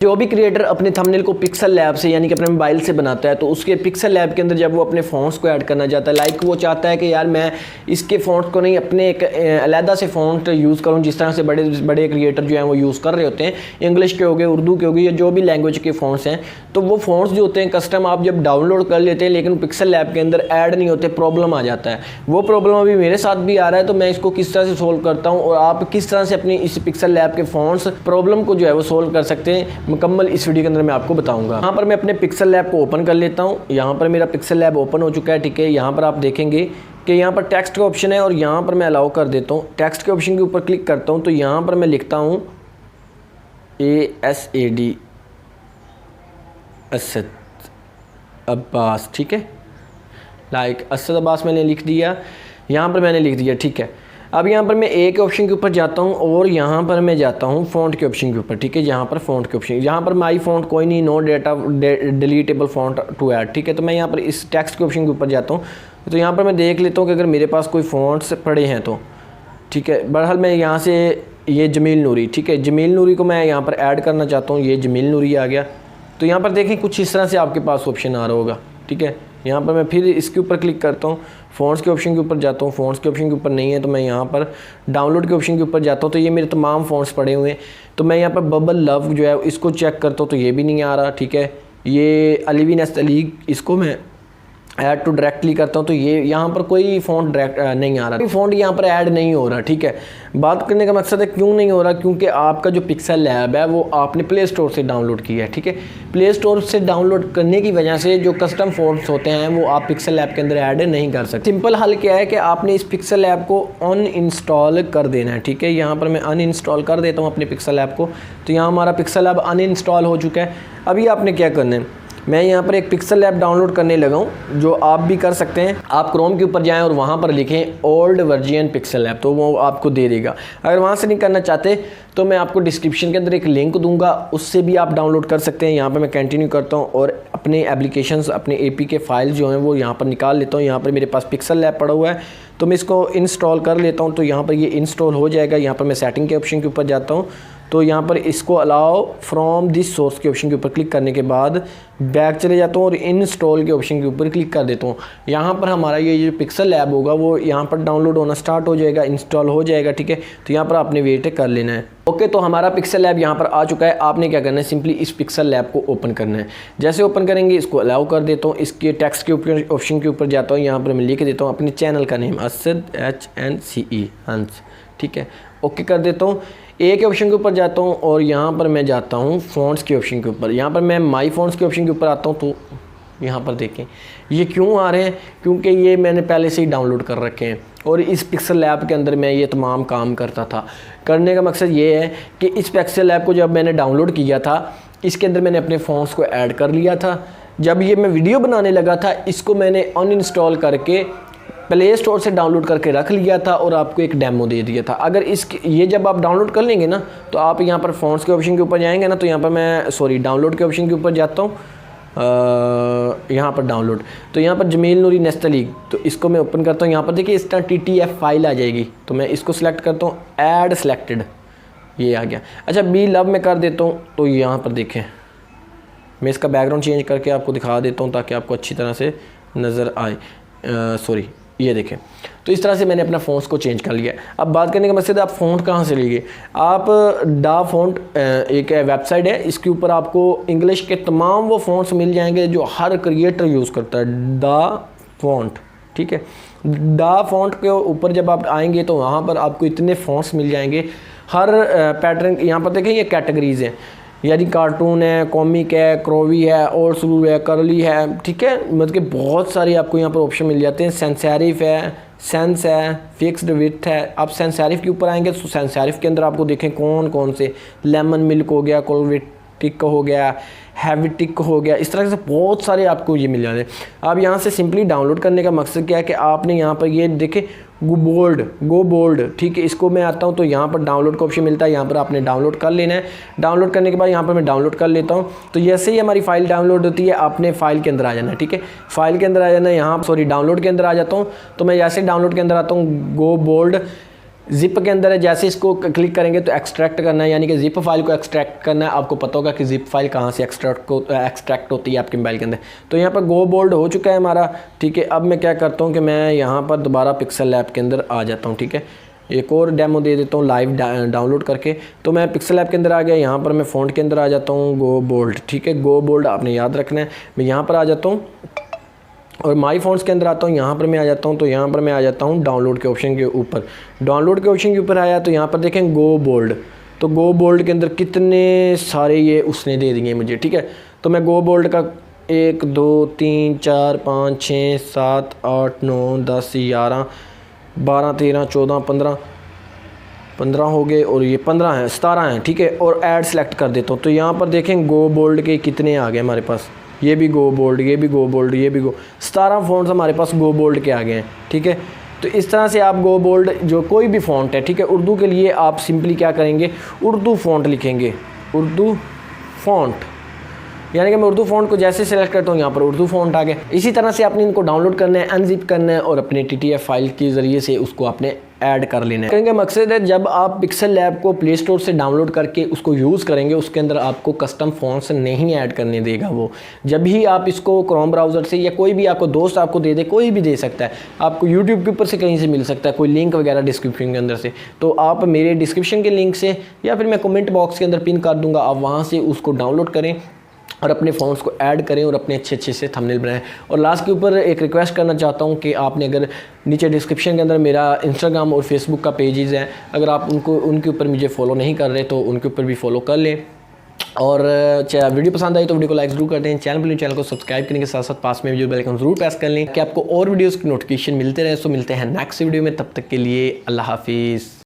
जो भी क्रिएटर अपने थंबनेल को पिक्सल लैब से यानी कि अपने मोबाइल से बनाता है तो उसके पिक्सल लैब के अंदर जब वो अपने फ़ॉन्ट्स को ऐड करना चाहता है, लाइक वो चाहता है कि यार मैं इसके फ़ॉन्ट को नहीं अपने एक अलहदा से फ़ॉन्ट यूज़ करूं, जिस तरह से बड़े बड़े क्रिएटर जो हैं वो यूज़ कर रहे होते हैं, इंग्लिश के हो गए, उर्दू के हो गए, या जो भी लैंग्वेज के फ़ॉन्ट्स हैं, तो वो फ़ॉन्ट्स जो होते हैं कस्टम आप जब डाउनलोड कर लेते हैं लेकिन पिक्सल लैब के अंदर ऐड नहीं होते, प्रॉब्लम आ जाता है। वो प्रॉब्लम अभी मेरे साथ भी आ रहा है, तो मैं इसको किस तरह से सोल्व करता हूँ और आप किस तरह से अपनी इस पिक्सल लैब के फ़ॉन्ट्स प्रॉब्लम को जो है वो सोल्व कर सकते हैं, मुकम्मल इस वीडियो अंदर मैं आपको बताऊंगा। यहाँ पर मैं अपने पिक्सल लैब को ओपन कर लेता हूँ। यहाँ पर मेरा पिक्सल लैब ओपन हो चुका है, ठीक है। यहाँ पर आप देखेंगे कि यहाँ पर टेक्स्ट का ऑप्शन है और यहाँ पर मैं अलाउ कर देता हूँ। टेक्स्ट के ऑप्शन के ऊपर क्लिक करता हूँ तो यहाँ पर मैं लिखता हूँ ASAD असद अब्बास, ठीक है। लाइक असद अब्बास मैंने लिख दिया, यहाँ पर मैंने लिख दिया, ठीक है। अब यहाँ पर मैं ए के ऑप्शन के ऊपर जाता हूँ और यहाँ पर मैं जाता हूँ फ़ॉन्ट के ऑप्शन के ऊपर, ठीक है। यहाँ पर फ़ॉन्ट के ऑप्शन, यहाँ पर माई फ़ॉन्ट कोई नहीं, no data deletable font to add, ठीक है। तो मैं यहाँ पर इस टेक्स्ट के ऑप्शन के ऊपर जाता हूँ तो यहाँ पर मैं देख लेता हूँ कि अगर मेरे पास कोई फ़ॉन्ट्स पड़े हैं तो, ठीक है। बहरहाल मैं यहाँ से ये जमील नूरी, ठीक है, जमील नूरी को मैं यहाँ पर ऐड करना चाहता हूँ। ये जमील नूरी आ गया, तो यहाँ पर देखें कुछ इस तरह से आपके पास ऑप्शन आ रहा होगा, ठीक है। यहाँ पर मैं फिर इसके ऊपर क्लिक करता हूँ, फ़ॉन्ट्स के ऑप्शन के ऊपर जाता हूँ। फ़ॉन्ट्स के ऑप्शन के ऊपर नहीं है तो मैं यहाँ पर डाउनलोड के ऑप्शन के ऊपर जाता हूँ, तो ये मेरे तमाम फ़ॉन्ट्स पड़े हुए हैं। तो मैं यहाँ पर बबल लव जो है इसको चेक करता हूँ तो ये भी नहीं आ रहा, ठीक है। ये अलीवी नस्तलीग, इसको मैं ऐड टू डायरेक्टली करता हूँ तो ये यहाँ पर कोई फ़ॉन्ट डायरेक्ट नहीं आ रहा, कोई फ़ॉन्ट यहाँ पर ऐड नहीं हो रहा, ठीक है। बात करने का मकसद है क्यों नहीं हो रहा, क्योंकि आपका जो पिक्सल लैब है वो आपने प्ले स्टोर से डाउनलोड किया है, ठीक है। प्ले स्टोर से डाउनलोड करने की वजह से जो कस्टम फ़ॉन्ट्स होते हैं वो आप पिक्सल लैब के अंदर ऐड नहीं कर सकते। सिंपल हल क्या है कि आपने इस पिक्सल लैब को अनइंस्टॉल कर देना है, ठीक है। यहाँ पर मैं अनइंस्टॉल कर देता हूँ अपने पिक्सल लैब को, तो यहाँ हमारा पिक्सल लैब अनइंस्टॉल हो चुका है। अभी आपने क्या करना है, मैं यहाँ पर एक पिक्सल लैब डाउनलोड करने लगा हूँ, जो आप भी कर सकते हैं। आप क्रोम के ऊपर जाएं और वहाँ पर लिखें ओल्ड वर्जन पिक्सल लैब, तो वो आपको दे देगा। अगर वहाँ से नहीं करना चाहते तो मैं आपको डिस्क्रिप्शन के अंदर एक लिंक दूंगा, उससे भी आप डाउनलोड कर सकते हैं। यहाँ पर मैं कंटिन्यू करता हूँ और अपने एप्लीकेशंस, अपने AP के फाइल जो हैं वो यहाँ पर निकाल लेता हूँ। यहाँ पर मेरे पास पिक्सल लैब पड़ा हुआ है तो मैं इसको इंस्टॉल कर लेता हूँ, तो यहाँ पर ये इंस्टॉल हो जाएगा। यहाँ पर मैं सेटिंग के ऑप्शन के ऊपर जाता हूँ तो यहाँ पर इसको अलाउ फ्रॉम दिस सोर्स के ऑप्शन के ऊपर क्लिक करने के बाद बैक चले जाता हूँ और इंस्टॉल के ऑप्शन के ऊपर क्लिक कर देता हूँ। यहाँ पर हमारा ये जो पिक्सल लैब होगा वो यहाँ पर डाउनलोड होना स्टार्ट हो जाएगा, इंस्टॉल हो जाएगा, ठीक है। तो यहाँ पर आपने वेट कर लेना है। ओके, तो हमारा पिक्सल लैब यहाँ पर आ चुका है। आपने क्या करना है, सिंपली इस पिक्सल लैब को ओपन करना है। जैसे ओपन करेंगे इसको अलाउ कर देता हूँ, इसके टेक्स्ट के ऊपर ऑप्शन के ऊपर जाता हूँ। यहाँ पर मैं लिख देता हूँ अपने चैनल का नेम असद HNCE हंस, ठीक है। ओके कर देता हूँ। ए के ऑप्शन के ऊपर जाता हूँ और यहाँ पर मैं जाता हूँ फ़ॉन्ट्स के ऑप्शन के ऊपर। यहाँ पर मैं माई फ़ॉन्ट्स के ऑप्शन के ऊपर आता हूँ तो यहाँ पर देखें ये क्यों आ रहे हैं, क्योंकि ये मैंने पहले से ही डाउनलोड कर रखे हैं और इस पिक्सल लैब के अंदर मैं ये तमाम काम करता था। करने का मकसद ये है कि इस पिक्सल लैब को जब मैंने डाउनलोड किया था इसके अंदर मैंने अपने फ़ॉन्ट्स को ऐड कर लिया था। जब ये मैं वीडियो बनाने लगा था इसको मैंने अनइंस्टॉल करके प्ले स्टोर से डाउनलोड करके रख लिया था और आपको एक डेमो दे दिया था। अगर ये जब आप डाउनलोड कर लेंगे ना तो आप यहाँ पर फ़ॉन्ट्स के ऑप्शन के ऊपर जाएंगे ना, तो यहाँ पर मैं डाउनलोड के ऑप्शन के ऊपर जाता हूँ, यहाँ पर डाउनलोड, तो यहाँ पर जमील नूरी नस्तलीग, तो इसको मैं ओपन करता हूँ। यहाँ पर देखिए इस तरह TTF फाइल आ जाएगी, तो मैं इसको सिलेक्ट करता हूँ, ऐड सेलेक्टेड, ये आ गया। अच्छा बी लव में कर देता हूँ, तो यहाँ पर देखें मैं इसका बैकग्राउंड चेंज करके आपको दिखा देता हूँ ताकि आपको अच्छी तरह से नज़र आए। ये देखें, तो इस तरह से मैंने अपना फ़ॉन्ट्स को चेंज कर लिया। अब बात करने का मकसद है आप फ़ॉन्ट कहाँ से लिए। आप डा फ़ॉन्ट एक वेबसाइट है, इसके ऊपर आपको इंग्लिश के तमाम वो फ़ॉन्ट्स मिल जाएंगे जो हर क्रिएटर यूज़ करता है, डा फ़ॉन्ट, ठीक है। डा फ़ॉन्ट के ऊपर जब आप आएंगे तो वहाँ पर आपको इतने फ़ॉन्ट्स मिल जाएंगे, हर पैटर्न। यहाँ पर देखें ये कैटेगरीज़ हैं, यानी कार्टून है, कॉमिक है, क्रोवी है, ओल्ड स्कूल है, करली है, ठीक है। मतलब कि बहुत सारे आपको यहाँ पर ऑप्शन मिल जाते हैं। सेंस सेरिफ है, सेंस है, फिक्स्ड विड्थ है। आप सेंस सेरिफ के ऊपर आएंगे तो सेंस सेरिफ के अंदर आपको देखें कौन कौन से, लेमन मिल्क हो गया, कोलवेटिक हो गया, हैविटिक हो गया, इस तरह से बहुत सारे आपको ये मिल जाते हैं। अब यहाँ से सिंपली डाउनलोड करने का मकसद क्या है कि आपने यहाँ पर ये देखें गो बोल्ड, ठीक है। इसको मैं आता हूँ तो यहाँ पर डाउनलोड का ऑप्शन मिलता है, यहाँ पर आपने डाउनलोड कर लेना है। डाउनलोड करने के बाद यहाँ पर मैं डाउनलोड कर लेता हूँ, तो जैसे ही हमारी फ़ाइल डाउनलोड होती है आपने फ़ाइल के अंदर आ जाना है, ठीक है। फ़ाइल के अंदर आ जाना है, यहाँ डाउनलोड के अंदर आ जाता हूँ, तो मैं जैसे डाउनलोड के अंदर आता हूँ गो बोल्ड जिप के अंदर है, जैसे इसको क्लिक करेंगे तो एक्सट्रैक्ट करना है, यानी कि जिप फाइल को एक्सट्रैक्ट करना है। आपको पता होगा कि जिप फाइल कहाँ से एक्सट्रैक्ट होती है आपके मोबाइल के अंदर। तो यहाँ पर गो बोल्ड हो चुका है हमारा, ठीक है। अब मैं क्या करता हूँ कि मैं यहाँ पर दोबारा पिक्सल लैब के अंदर आ जाता हूँ, ठीक है। एक और डेमो दे देता हूँ लाइव डाउनलोड करके। तो मैं पिक्सल लैब के अंदर आ गया, यहाँ पर मैं फ़ॉन्ट के अंदर आ जाता हूँ गो बोल्ड, ठीक है। गो बोल्ड आपने याद रखना है। मैं यहाँ पर आ जाता हूँ और माई फ़ॉन्ट्स के अंदर आता हूँ, यहाँ पर मैं आ जाता हूँ। तो यहाँ पर मैं आ जाता हूँ डाउनलोड के ऑप्शन के ऊपर। डाउनलोड के ऑप्शन के ऊपर आया तो यहाँ पर देखें गो बोल्ड। तो गो बोल्ड के अंदर कितने सारे ये उसने दे दिए मुझे, ठीक है। तो मैं गो बोल्ड का 1 2 3 4 5 6 7 8 9 10 11 12 13 14 15 हो गए और ये 15 हैं, 17 हैं, ठीक है। और ऐड सेलेक्ट कर देता हूँ। तो यहाँ पर देखें गो बोल्ड के कितने आ गए हमारे पास, ये भी गो बोल्ड, ये भी गो बोल्ड, ये भी 17 फ़ॉन्ट्स हमारे पास गो बोल्ड के आ गए हैं, ठीक है। तो इस तरह से आप गो बोल्ड जो कोई भी फ़ॉन्ट है, ठीक है, उर्दू के लिए आप सिंपली क्या करेंगे, उर्दू फ़ॉन्ट लिखेंगे, उर्दू फ़ॉन्ट, यानी कि मैं उर्दू फ़ॉन्ट को जैसे सेलेक्ट करता हूँ यहाँ पर उर्दू फ़ॉन्ट आ गया। इसी तरह से आपने इनको डाउनलोड करना है, अनजिप करना है और अपने TTF फाइल के ज़रिए से उसको आपने ऐड कर लेना है। क्योंकि मकसद है जब आप पिक्सल लैब को प्ले स्टोर से डाउनलोड करके उसको यूज़ करेंगे, उसके अंदर आपको कस्टम फ़ॉन्ट्स नहीं ऐड करने देगा वो। जब भी आप इसको क्रोम ब्राउज़र से या कोई भी आपको दोस्त आपको दे दे, कोई भी दे सकता है, आपको यूट्यूब के ऊपर से कहीं से मिल सकता है, कोई लिंक वगैरह डिस्क्रिप्शन के अंदर से, तो आप मेरे डिस्क्रिप्शन के लिंक से या फिर मैं कमेंट बॉक्स के अंदर पिन कर दूँगा, आप वहाँ से उसको डाउनलोड करें और अपने फ़ॉन्ट्स को ऐड करें और अपने अच्छे से थंबनेल बनाएं। और लास्ट के ऊपर एक रिक्वेस्ट करना चाहता हूं कि आपने अगर नीचे डिस्क्रिप्शन के अंदर मेरा इंस्टाग्राम और फेसबुक का पेजेस हैं, अगर आप उनके ऊपर मुझे फॉलो नहीं कर रहे तो उनके ऊपर भी फॉलो कर लें। और वीडियो पसंद आई तो वीडियो को लाइक ज़रूर कर दें। चैनल को सब्सक्राइब करने के साथ साथ पास में जो बेल आइकन ज़रूर प्रेस कर लें कि आपको और वीडियोज़ की नोटिफिकेशन मिलते रहे। सो मिलते हैं नेक्स्ट वीडियो में, तब तक के लिए अल्लाह हाफिज़।